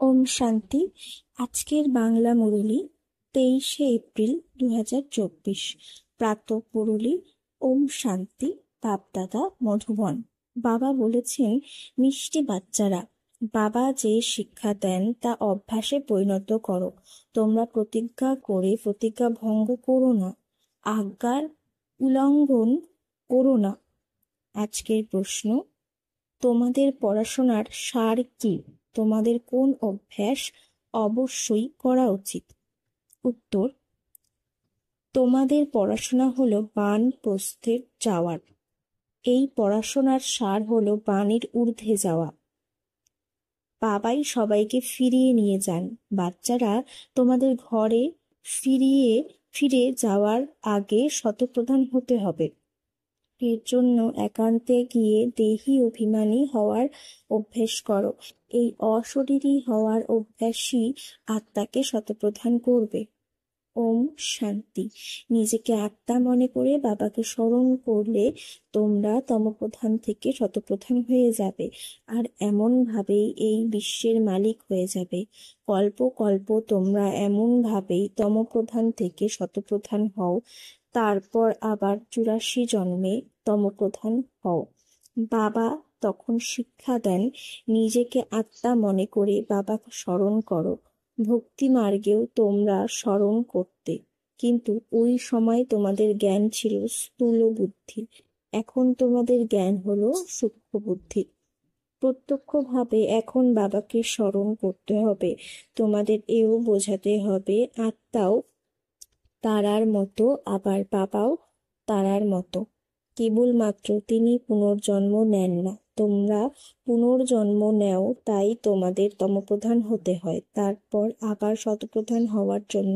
ওম শান্তি। আজকের বাংলা মুরলী 23শে এপ্রিল 2024। প্রাতঃ মুরলী। ওম শান্তি। বাপদাদা মধুবন। বাবা বলেছেন, মিষ্টি বাচ্চারা, বাবা যে শিক্ষা দেন তা অভ্যাসে পরিণত করো। তোমরা প্রতিজ্ঞা করে প্রতিজ্ঞা ভঙ্গ করো না, আজ্ঞার উল্লঙ্ঘন করো না। আজকের প্রশ্ন, তোমাদের পড়াশোনার সার কি? তোমাদের কোন অভ্যাস অবশ্যই করা উচিত? উত্তর, তোমাদের পড়াশোনা হলো বানপ্রস্থে যাওয়ার। এই পড়াশোনার সার হলো বাণীর ঊর্ধ্বে যাওয়া। বাবাই সবাইকে ফিরিয়ে নিয়ে যান। বাচ্চারা, তোমাদের ঘরে ফিরে যাওয়ার আগে শতপ্রধান হতে হবে। এর জন্য একান্তে গিয়ে দেহি অভিমানী হওয়ার অভ্যেস করো। এই অশরীরী হওয়ার অভ্যাসই আত্মাকে শতপ্রধান করবে। ওম শান্তি। নিজেকে আত্মা মনে করে বাবাকে স্মরণ করলে তোমরা তমপ্রধান থেকে শতপ্রধান হয়ে যাবে, আর এমন ভাবেই এই বিশ্বের মালিক হয়ে যাবে। কল্প কল্প তোমরা এমন ভাবেই তমপ্রধান থেকে শতপ্রধান হও, তারপর আবার 84 জন্মে তমপ্রধান হও। বাবা তখন শিক্ষা দেন, নিজেকে আত্মা মনে করে বাবাকে স্মরণ করো। ভক্তি মার্গেও তোমরা স্মরণ করতে, কিন্তু ওই সময় তোমাদের জ্ঞান ছিল স্থূল বুদ্ধি, এখন তোমাদের জ্ঞান হলো সূক্ষ্ম বুদ্ধি। প্রত্যক্ষভাবে এখন বাবাকে স্মরণ করতে হবে। তোমাদের এও বোঝাতে হবে, আত্মাও তারার মতো, আবার বাবাও তারার মতো। কেবলমাত্র তিনি পুনর্জন্ম নেন না, তোমরা পুনর্জন্ম নেও, তাই তোমাদের তমপ্রধান হতে হয়। তারপর আবার শতপ্রধান হওয়ার জন্য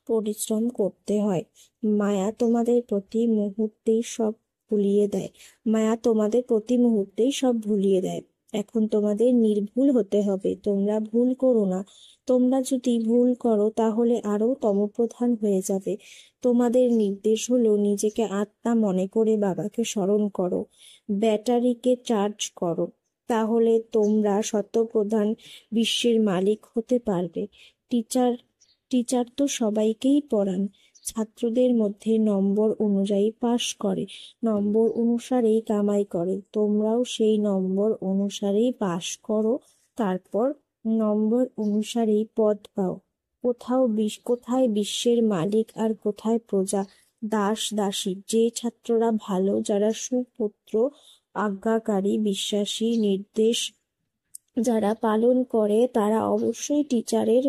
পরিশ্রম করতে হয়। মায়া তোমাদের প্রতি মুহূর্তেই সব ভুলিয়ে দেয়। এখন তোমাদের নির্ভুল হতে হবে। তোমরা ভুল করো না। তোমরা যদি ভুল করো তাহলে আরো তমপ্রধান হয়ে যাবে। তোমাদের নির্দেশ হলো, নিজেকে আত্মা মনে করে বাবাকে স্মরণ করো, ব্যাটারিকে চার্জ করো, তাহলে তোমরা শতপ্রধান বিশ্বের মালিক হতে পারবে। টিচার তো সবাইকেই পড়ান, ছাত্রদের মধ্যে নম্বর অনুযায়ী পাশ করে, নম্বর অনুসারেই কামাই করে। তোমরাও সেই নম্বর অনুসারেই পাশ করো, তারপর নম্বর অনুসারেই পদ পাও। কোথায় বিশ্বের মালিক আর কোথায় প্রজা, দাস দাসী? যে ছাত্ররা ভালো, যারা সুপুত্র, আজ্ঞাকারী, বিশ্বাসী, নির্দেশ যারা পালন করে, তারা অবশ্যই টিচারের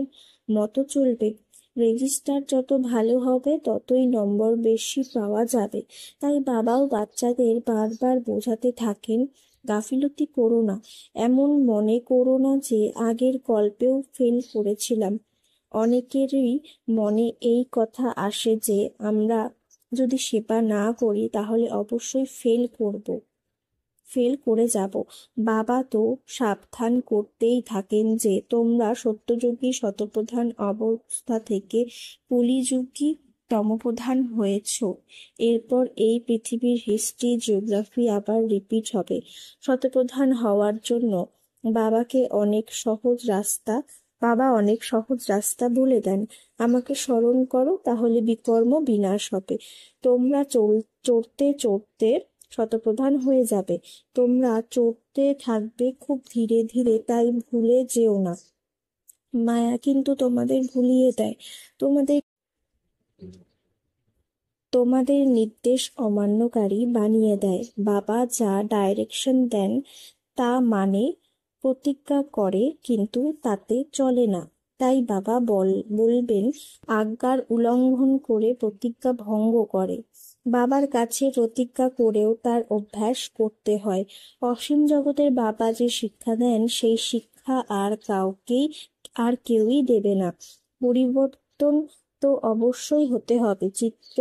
মতো চলবে। রেজিস্টার যত ভালো হবে ততই নম্বর বেশি পাওয়া যাবে। তাই বাবাও বাচ্চাদের বারবার বোঝাতে থাকেন, গাফিলতি করো না, এমন মনে করো না যে আগের কল্পেও ফেল করেছিলাম। অনেকেরই মনে এই কথা আসে যে আমরা যদি সেবা না করি তাহলে অবশ্যই ফেল করে যাব। বাবা তো সাবধান করতেই থাকেন যে তোমরা সত্যযুগী শতপ্রধান অবস্থা থেকে কলিযুগী তমপ্রধান হয়েছ। এরপর এই পৃথিবীর হিস্ট্রি, জিওগ্রাফি আবার রিপিট হবে। শতপ্রধান হওয়ার জন্য বাবা অনেক সহজ রাস্তা বলে দেন। আমাকে স্মরণ করো, তাহলে বিকর্ম বিনাশ হবে। তোমরা চড়তে চড়তে শতপ্রধান হয়ে যাবে। তোমরা চড়তে থাকবে খুব ধীরে ধীরে, তাই ভুলে যেও না। মায়া কিন্তু তোমাদের ভুলিয়ে দেয়, তোমাদের নির্দেশ অমান্যকারী বানিয়ে দেয়। বাবা যা ডাইরেকশন দেন তা মানে, প্রতিজ্ঞা করে, কিন্তু তাতে চলে না। তাই বাবা বলবেন, আজ্ঞার উল্লঙ্ঘন করে প্রতিজ্ঞা ভঙ্গ করে। বাবার কাছে প্রতিজ্ঞা করেও তার অভ্যাস করতে হয়। অসীম জগতের বাবা যে শিক্ষা দেন, সেই শিক্ষা আর কেউই দেবে না। পরিবর্তন তো অবশ্যই হতে হবে। চিত্র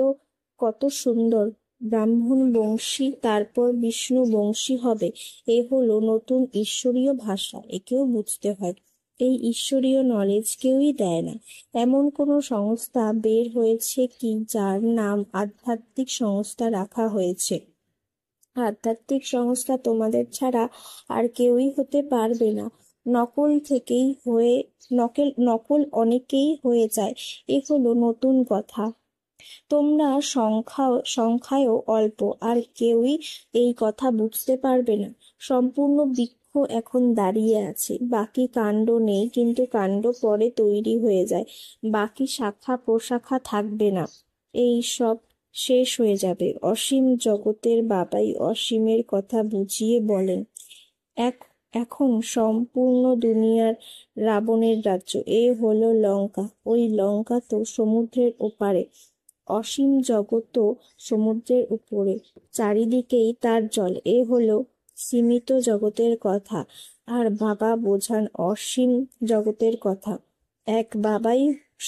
কত সুন্দর, ব্রাহ্মণ বংশী তারপর বিষ্ণু বংশী হবে, এ হলো নতুন ঈশ্বরীয় ভাষা। একেও বুঝতে হয়। এই ঈশ্বরীয় নলেজ কেউই দেয় না। এমন কোনো সংস্থা বের হয়েছে কি যার নাম আধ্যাত্মিক সংস্থা রাখা হয়েছে? আধ্যাত্মিক সংস্থা তোমাদের ছাড়া আর কেউই হতে পারবে না। নকল থেকেই হয়ে নকল অনেকেই হয়ে যায়, এ হলো নতুন কথা। তোমরা সংখ্যায়ও অল্প, আর কেউই এই কথা বুঝতে পারবে না। সম্পূর্ণ বৃক্ষ এখন দাঁড়িয়ে আছে, বাকি কাণ্ড নেই, কিন্তু কাণ্ড পরে তৈরি হয়ে যায়। বাকি শাখা প্রশাখা থাকবে না, এই সব শেষ হয়ে যাবে। অসীম জগতের বাবাই অসীমের কথা বুঝিয়ে বলেন। এখন সম্পূর্ণ দুনিয়ার রাবণের রাজ্য, এ হলো লঙ্কা। ওই লঙ্কা তো সমুদ্রের ওপারে, অসীম জগৎও সমুদ্রের উপরে, চারিদিকেই তার জল। এ হলো সীমিত জগতের কথা, আর বাবা বোঝান অসীম জগতের কথা। এক বাবাই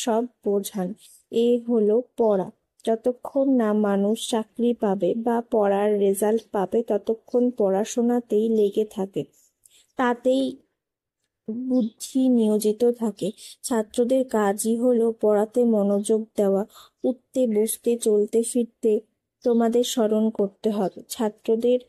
সব বোঝান। এ হলো পড়া। যতক্ষণ না মানুষ চাকরি পাবে বা পড়ার রেজাল্ট পাবে, ততক্ষণ পড়াশোনাতেই লেগে থাকে, তাতেই বুদ্ধি নিয়োজিত থাকে। ছাত্রদের কাজই হলো পড়াতে মনোযোগ দেওয়া। উঠতে বসতে চলতে ফিরতে তোমাদের স্মরণ করতে হবে। ছাত্রদের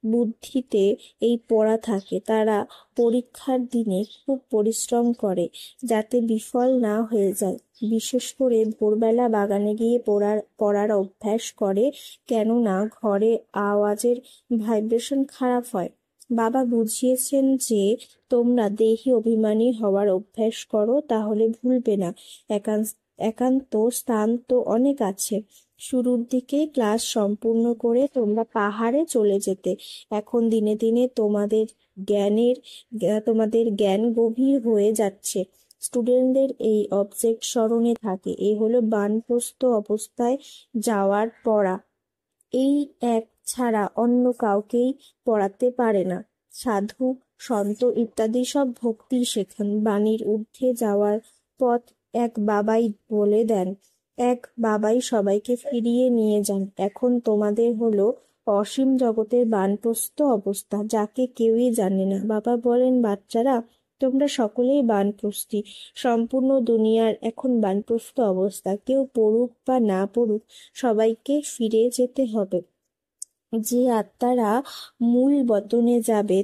বুদ্ধিতে এই পড়া থাকে। তারা পরীক্ষার দিনে খুব পরিশ্রম করে যাতে বিফল না হয়ে যায়। বিশেষ করে ভোরবেলা বাগানে গিয়ে পড়ার অভ্যাস করে, কেননা ঘরে আওয়াজের ভাইব্রেশন খারাপ হয়। বাবা বুঝিয়েছেন যে তোমরা দেহি অভিমানী হওয়ার অভ্যাস করো, তাহলে ভুলবে না। একান্ত স্থান তো অনেক আছে। শুরুর দিকে ক্লাস সম্পূর্ণ করে তোমরা পাহাড়ে চলে যেতে। এখন দিনে দিনে তোমাদের জ্ঞান গভীর হয়ে যাচ্ছে। স্টুডেন্টদের এই অবজেক্ট স্মরণে থাকে। এই হলো বানপ্রস্থ অবস্থায় যাওয়ার পড়া। এই এক ছাড়া অন্য কাউকেই পড়াতে পারে না। সাধু সন্ত ইত্যাদি সব ভক্তি শেখান। বাণীর ঊর্ধ্বে যাওয়ার পথ এক বাবাই বলে দেন। এক বাবাই সবাইকে ফিরিয়ে নিয়ে যান। এখন তোমাদের হলো অসীম জগতের বানপ্রস্থ অবস্থা, যাকে কেউই জানে না। বাবা বলেন, বাচ্চারা, তোমরা সকলেই বানপ্রস্থী। সম্পূর্ণ দুনিয়ার এখন বানপ্রস্থ অবস্থা। কেউ পড়ুক বা না পড়ুক, সবাইকে ফিরে যেতে হবে। যে আত্মারা মূল বতনে যাবে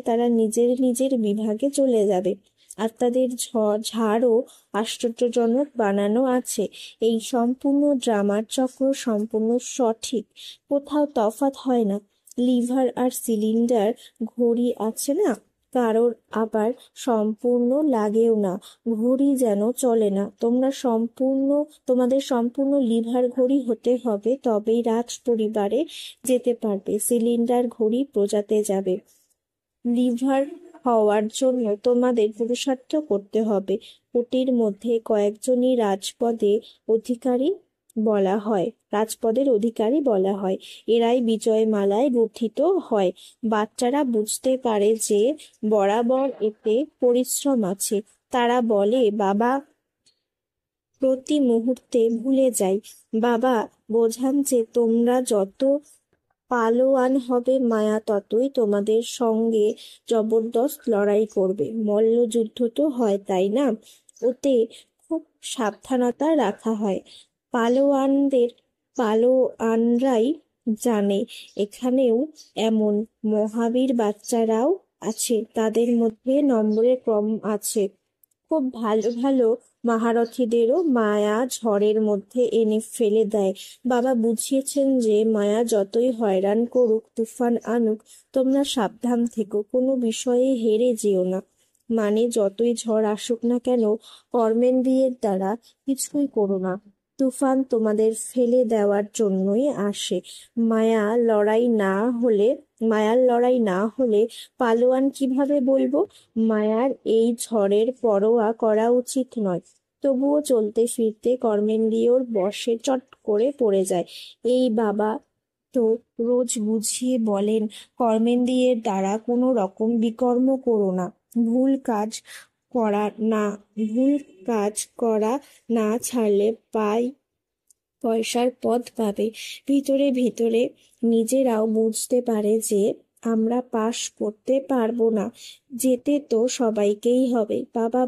তারা নিজের বিভাগে চলে যাবে। আত্মাদের ঝাড়ও আশ্চর্যজনক বানানো আছে। এই সম্পূর্ণ ড্রামার চক্র সম্পূর্ণ সঠিক, কোথাও তফাৎ হয় না। লিভার আর সিলিন্ডার ঘড়ি আছে না, কারোর আবার সম্পূর্ণ লাগেও না, ঘড়ি যেন চলে না। তোমাদের সম্পূর্ণ লিভার ঘড়ি হতে হবে, তবেই রাজ পরিবারে যেতে পারবে। সিলিন্ডার ঘড়ি প্রজাতে যাবে। লিভার হওয়ার জন্য তোমাদের পুরুষার্থ করতে হবে। কোটির মধ্যে কয়েকজনই রাজপদের অধিকারী বলা হয়। এরাই বিজয়মালায় গঠিত হয়। বাচ্চারা বুঝতে পারে যে বরাবর এতে পরিশ্রম আছে। তারা বলে, বাবা, প্রতি মুহূর্তে ভুলে যাই। বাবা বোঝান যে তোমরা যত পালোয়ান হবে, মায়া ততই তোমাদের সঙ্গে জবরদস্ত লড়াই করবে। মল্লযুদ্ধ তো হয়, তাই না? ওতে খুব সাবধানতা রাখা হয়। পালোয়ানরাই জানে। এখানেও এমন মহাবীর বাচ্চারাও আছে, তাদের মধ্যে নম্বরের ক্রম আছে। খুব ভালো ভালো মহারথীদেরও মায়া ঝড়ের মধ্যে এনে ফেলে দেয়। বাবা বুঝিয়েছেন যে মায়া যতই হয়রান করুক, তুফান আনুক, তোমরা সাবধান থেকো, কোনো বিষয়ে হেরে যেও না। মানে যতই ঝড় আসুক না কেন, কর্মেন্দ্রিয়ের দ্বারা কিছুই করো না। তুফান তোমাদের ফেলে দেওয়ার জন্যই আসে। মায়ার লড়াই না হলে পালোয়ান কিভাবে বলবো? মায়ার এই ঝড়ের পরোয়া করা উচিত নয়। তবুও চলতে ফিরতে কর্মেন্দ্রিয়র বশে চট করে পড়ে যায়। এই বাবা তো রোজ বুঝিয়ে বলেন, কর্মেন্দ্রিয়ের দ্বারা কোনো রকম বিকর্ম করো না। ভুল কাজ করা না ছাড়লে পয়সার পথ পাবে। ভিতরে ভিতরে নিজেরাও বুঝতে পারে যে আমরা পাশ করতে পারবো না, যেতে তো সবাইকেই হবে। বাবা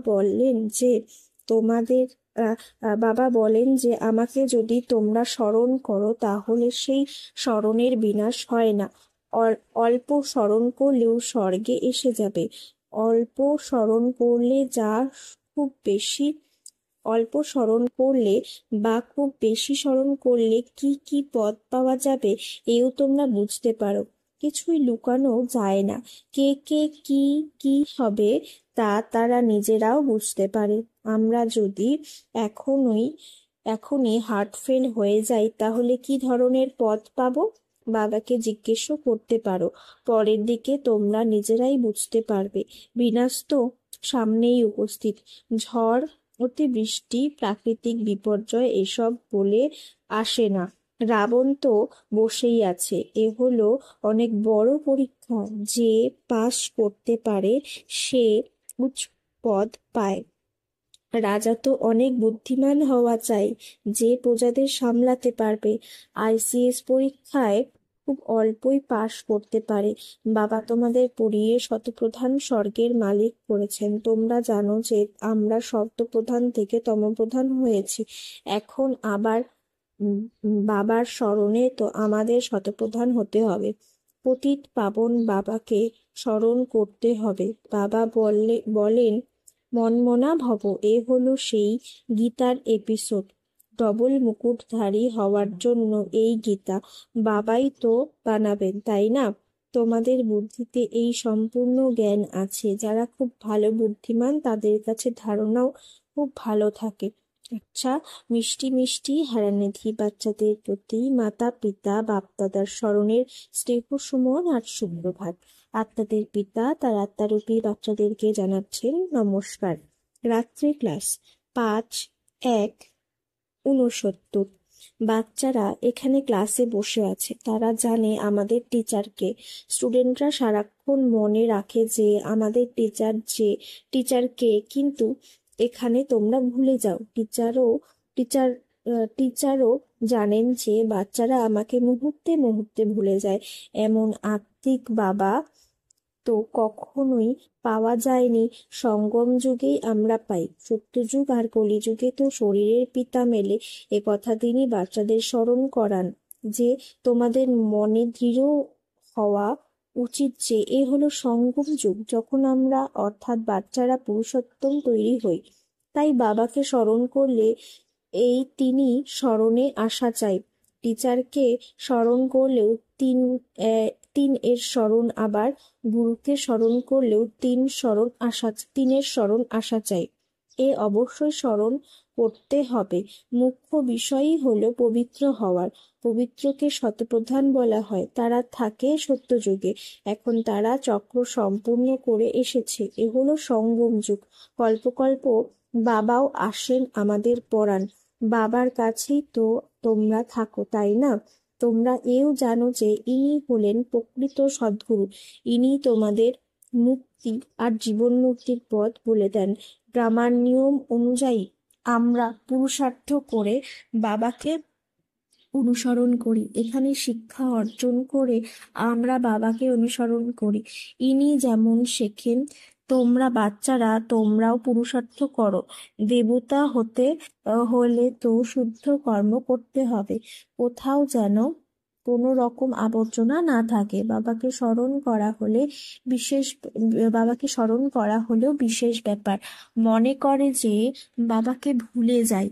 বলেন যে আমাকে যদি তোমরা স্মরণ করো, তাহলে সেই স্মরণের বিনাশ হয় না। অল্প স্মরণ করলেও স্বর্গে এসে যাবে। অল্প স্মরণ করলে যা খুব বেশি অল্প স্মরণ করলে বা খুব বেশি স্মরণ করলে কি কি পদ পাওয়া যাবে, এও তোমরা বুঝতে পারো। কিছুই লুকানো যায় না। কে কে কি কি হবে তা তারা নিজেরাও বুঝতে পারে। আমরা যদি এখনই এখনই হার্ট ফেল হয়ে যাই, তাহলে কি ধরনের পদ পাবো? বাবাকে জিজ্ঞেসও করতে পারো। পরের দিকে তোমরা নিজেরাই বুঝতে পারবে। বিনাশ তো সামনেই উপস্থিত। ঝড়, অতিবৃষ্টি, প্রাকৃতিক বিপর্যয় এসব বলে আসে না। রাবণ তো বসেই আছে। এ হলো অনেক বড় পরীক্ষা। যে পাস করতে পারে সে উচ্চ পদ পায়। রাজা তো অনেক বুদ্ধিমান হওয়া চাই, যে প্রজাদের সামলাতে পারবে। আইসিএস পরীক্ষায় খুব অল্পই পাশ করতে পারে। বাবা তোমাদের পড়িয়ে শতপ্রধান স্বর্গের মালিক করেছেন। তোমরা জানো যে আমরা শতপ্রধান থেকে তমপ্রধান হয়েছি। এখন আবার বাবার স্মরণে তো আমাদের শতপ্রধান হতে হবে। পতিত পাবন বাবাকে স্মরণ করতে হবে। বাবা বলেন মনমনা ভব। এ হলো সেই গীতার এপিসোড। ডবল মুকুটধারী হওয়ার জন্য এই গীতা বাবাই তো বানাবেন, তাই না? তোমাদের বুদ্ধিতে এই সম্পূর্ণ জ্ঞান আছে। যারা খুব ভালো বুদ্ধিমান তাদের কাছে ধারণাও খুব ভালো থাকে। আচ্ছা, মিষ্টি মিষ্টি হারানিধি বাচ্চাদের প্রতি মাতা পিতা বাপদাদার স্মরণের স্নেহ সুমন আর সুপ্রভাত। আত্মাদের পিতা তার আত্মারূপী বাচ্চাদেরকে জানাচ্ছেন নমস্কার। রাত্রে ক্লাস 5:1:69। বাচ্চারা এখানে ক্লাসে বসে আছে। তারা জানে আমাদের টিচারকে। স্টুডেন্টরা সারাক্ষণ মনে রাখে যে আমাদের টিচারকে, কিন্তু এখানে তোমরা ভুলে যাও। টিচারও জানেন যে বাচ্চারা আমাকে মুহূর্তে মুহূর্তে ভুলে যায়। এমন আত্মিক বাবা তো কখনোই পাওয়া যায়নি। সঙ্গম যুগেই আমরা পাই। সত্যযুগ আর কলিযুগে তো শরীরের পিতা মেলে। কথা তিনি বাচ্চাদের স্মরণ করান যে তোমাদের মনে দৃঢ় হওয়া উচিত যে এ হলো সঙ্গম যুগ, যখন আমরা অর্থাৎ বাচ্চারা পুরুষোত্তম তৈরি হই। তাই বাবাকে স্মরণ করলে তিনি স্মরণে আসা চাই। টিচারকে স্মরণ করলেও তিন এর স্মরণ, আবার গুরুকে স্মরণ করলেও তিনের স্মরণ আসা চাই। এ অবশ্যই স্মরণ করতে হবে। মুখ্য বিষয়ই হলো পবিত্র হওয়ার। পবিত্রকে শতপ্রধান বলা হয়। তারা থাকে সত্যযুগে। এখন তারা চক্র সম্পূর্ণ করে এসেছে। এ হলো সঙ্গম যুগ। কল্প বাবাও আসেন আমাদের পড়ান। বাবার কাছেই তো তোমরা থাকো, তাই না? তোমরা এও জানো যে ইনি হলেন প্রকৃত সদ্গুরু। ইনি তোমাদের মুক্তি আর জীবন মুক্তির পথ বলে দেন। ড্রামার নিয়ম অনুযায়ী আমরা পুরুষার্থ করে বাবাকে অনুসরণ করি। এখানে শিক্ষা অর্জন করে আমরা বাবাকে অনুসরণ করি। ইনি যেমন শেখেন, তোমরা বাচ্চারা তোমরাও পুরুষার্থ করো। দেবতা হতে হলে তো শুদ্ধ কর্ম করতে হবে। কোথাও যেন কোনো রকম আবর্জনা না থাকে। বাবাকে স্মরণ করা হলেও বিশেষ ব্যাপার। মনে করে যে বাবাকে ভুলে যায়,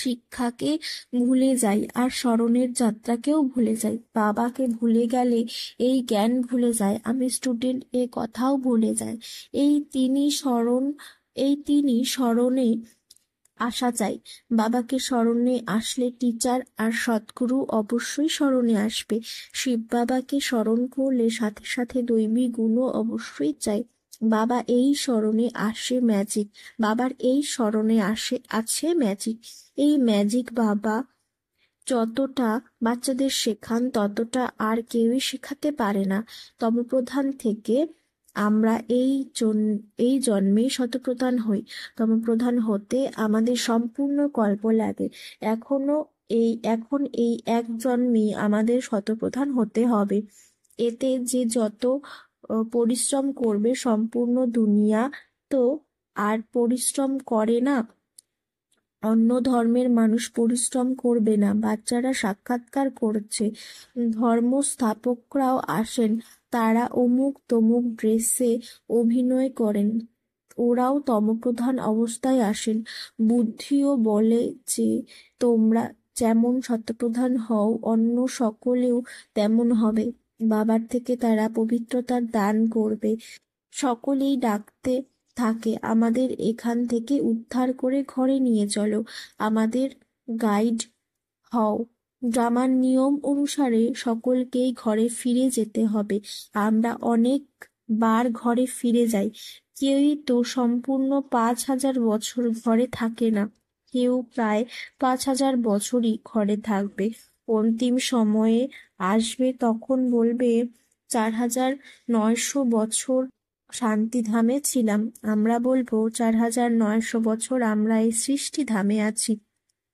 শিক্ষাকে ভুলে যাই, আর স্মরণের যাত্রাকেও ভুলে যাই। বাবাকে ভুলে গেলে এই জ্ঞান ভুলে যায়। আমি স্টুডেন্ট, এ কথাও ভুলে যায়। তিনি স্মরণে আসা চাই। বাবাকে স্মরণে আসলে টিচার আর সদ্গুরু অবশ্যই স্মরণে আসবে। শিব বাবাকে স্মরণ করলে সাথে সাথে দৈবী গুণও অবশ্যই চাই। বাবার এই স্মরণে আছে ম্যাজিক। এই ম্যাজিক বাবা যতটা বাচ্চাদের শেখান ততটা আর কেউই শেখাতে পারে না। তমপ্রধান থেকে আমরা এই জন্মেই শতপ্রধান হই। তমপ্রধান হতে আমাদের সম্পূর্ণ কল্প লাগে। এখন এই এক জন্মেই আমাদের শতপ্রধান হতে হবে। এতে যে যত পরিশ্রম করবে, সম্পূর্ণ দুনিয়া তো আর পরিশ্রম করে না। অন্য ধর্মের মানুষ পরিশ্রম করবে না, বাচ্চারা সাক্ষাৎকার করছে, ধর্ম স্থাপকরাও আসেন, তারা অমুক তমুক ড্রেসে অভিনয় করেন, ওরাও তমপ্রধান অবস্থায় আসেন। বুদ্ধিও বলে যে তোমরা যেমন সত্যপ্রধান হও অন্য সকলেও তেমন হবে। বাবার থেকে তারা পবিত্রতার দান করবে। সকলেই ডাকতে থাকে, আমাদের এখান থেকে উদ্ধার করে ঘরে নিয়ে চলো, আমাদের গাইড হও। ড্রামার নিয়ম অনুসারে সকলকেই ঘরে ফিরে যেতে হবে। আমরা অনেক বার ঘরে ফিরে যাই, কেউই তো সম্পূর্ণ 5,000 বছর ঘরে থাকে না, কেউ প্রায় 5,000 বছরই ঘরে থাকবে। অন্তিম সময়ে আসবে, তখন বলবে 4,900 বছর শান্তিধামে ছিলাম। আমরা বলবো 4,900 বছর আমরা এই সৃষ্টিধামে আছি।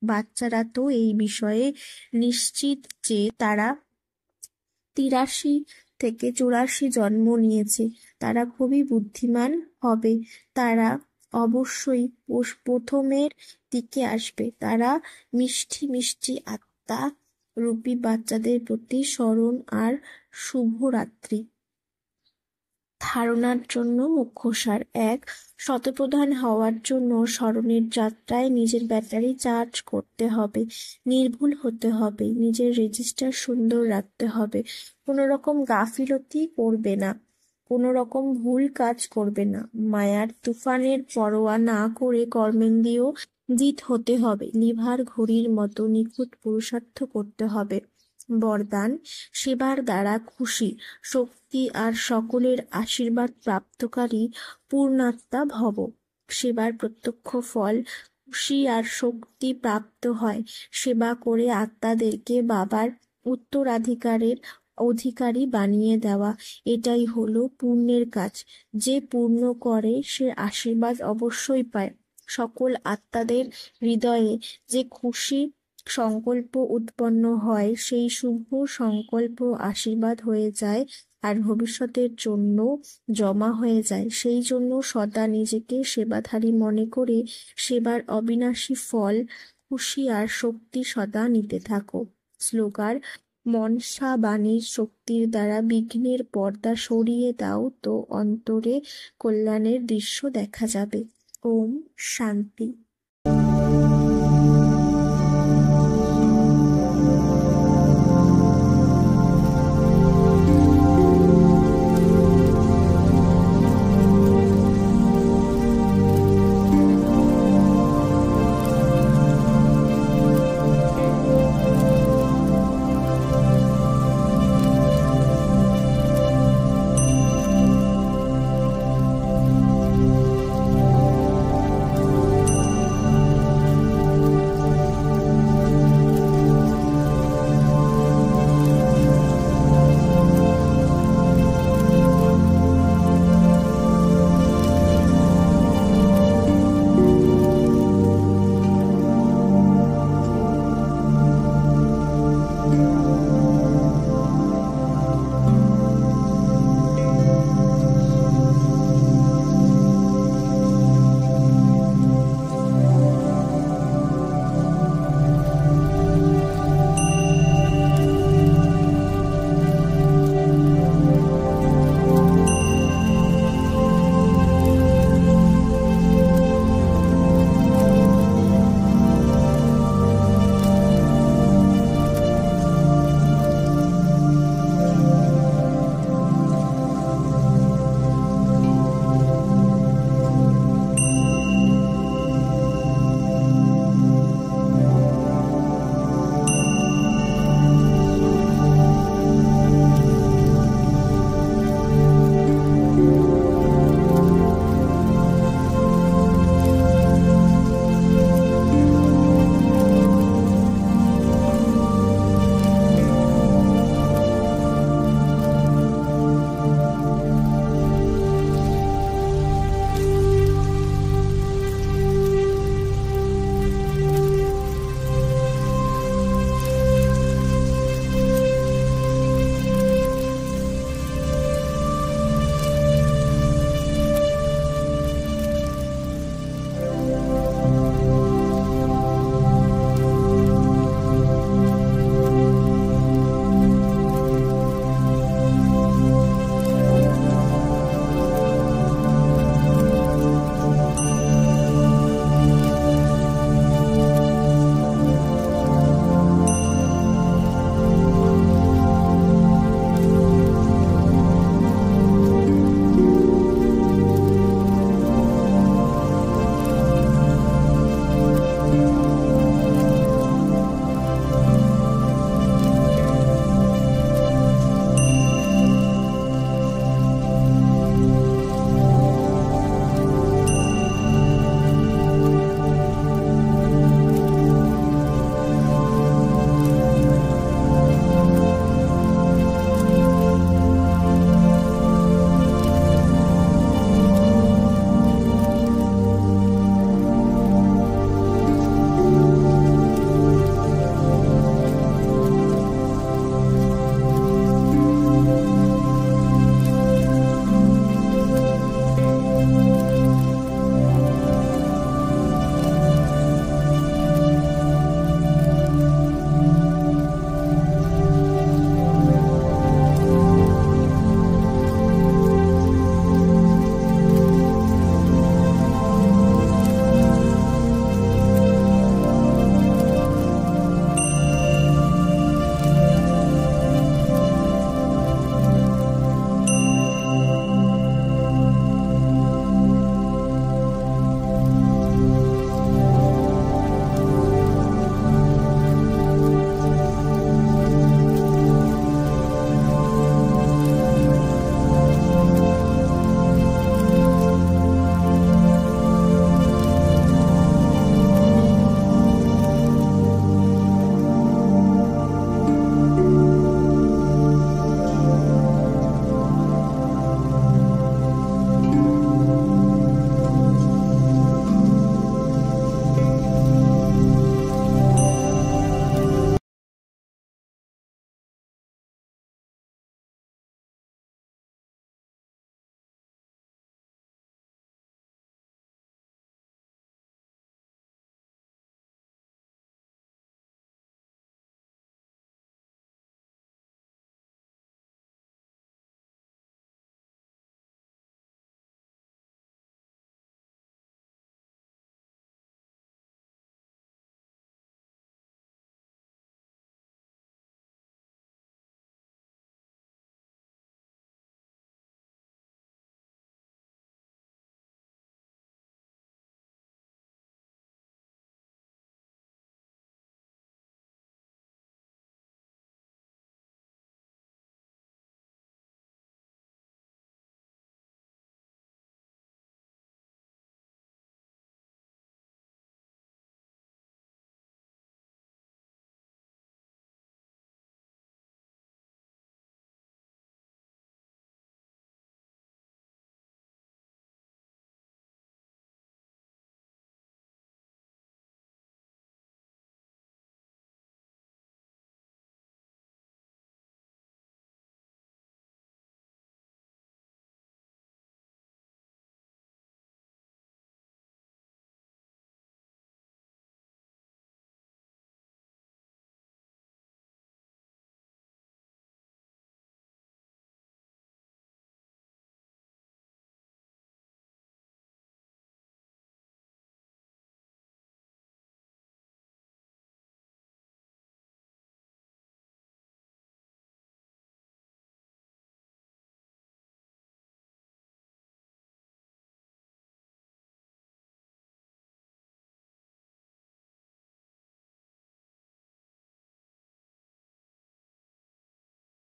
বাচ্চারা তো এই বিষয়ে নিশ্চিত যে তারা 83 থেকে 84 জন্ম নিয়েছে, তারা খুবই বুদ্ধিমান হবে, তারা অবশ্যই প্রথমের দিকে আসবে। তারা মিষ্টি মিষ্টি আত্মা রূপী বাচ্চাদের প্রতি স্মরণ আর শুভরাত্রি। ধারণার জন্য মুখ্যসার: 1. শতপ্রধান হওয়ার জন্য স্মরণের যাত্রায় নিজের ব্যাটারি চার্জ করতে হবে, নির্ভুল হতে হবে, নিজের রেজিস্টার সুন্দর রাখতে হবে, কোনো রকম গাফিলতি করবে না, কোনো রকম ভুল কাজ করবে না, মায়ার তুফানের পরোয়া না করে কর্মেন্দ্রিয় জিত হতে হবে, লিভার ঘড়ির মতো নিখুঁত পুরুষার্থ করতে হবে। বরদান: সেবার দ্বারা খুশি, শক্তি আর সকলের আশীর্বাদ প্রাপ্তকারী পূর্ণাত্মা ভব। সেবার প্রত্যক্ষ ফল খুশি আর শক্তি প্রাপ্ত হয়। সেবা করে আত্মাদেরকে বাবার উত্তরাধিকারের অধিকারী বানিয়ে দেওয়া, এটাই হলো পুণ্যের কাজ। যে পুণ্য করে সে আশীর্বাদ অবশ্যই পায়। সকল আত্মাদের হৃদয়ে যে খুশি সংকল্প উৎপন্ন হয়, সেই শুভ সংকল্প আশীর্বাদ হয়ে যায় আর ভবিষ্যতের জন্য জমা হয়ে যায়। সেই জন্য সদা নিজেকে সেবাধারী মনে করে সেবার অবিনাশী ফল খুশি আর শক্তি সদা নিতে থাকো। শ্লোগান: মনসা বাণীর শক্তির দ্বারা বিঘ্নের পর্দা সরিয়ে দাও, তো অন্তরে কল্যাণের দৃশ্য দেখা যাবে। ওম শান্তি।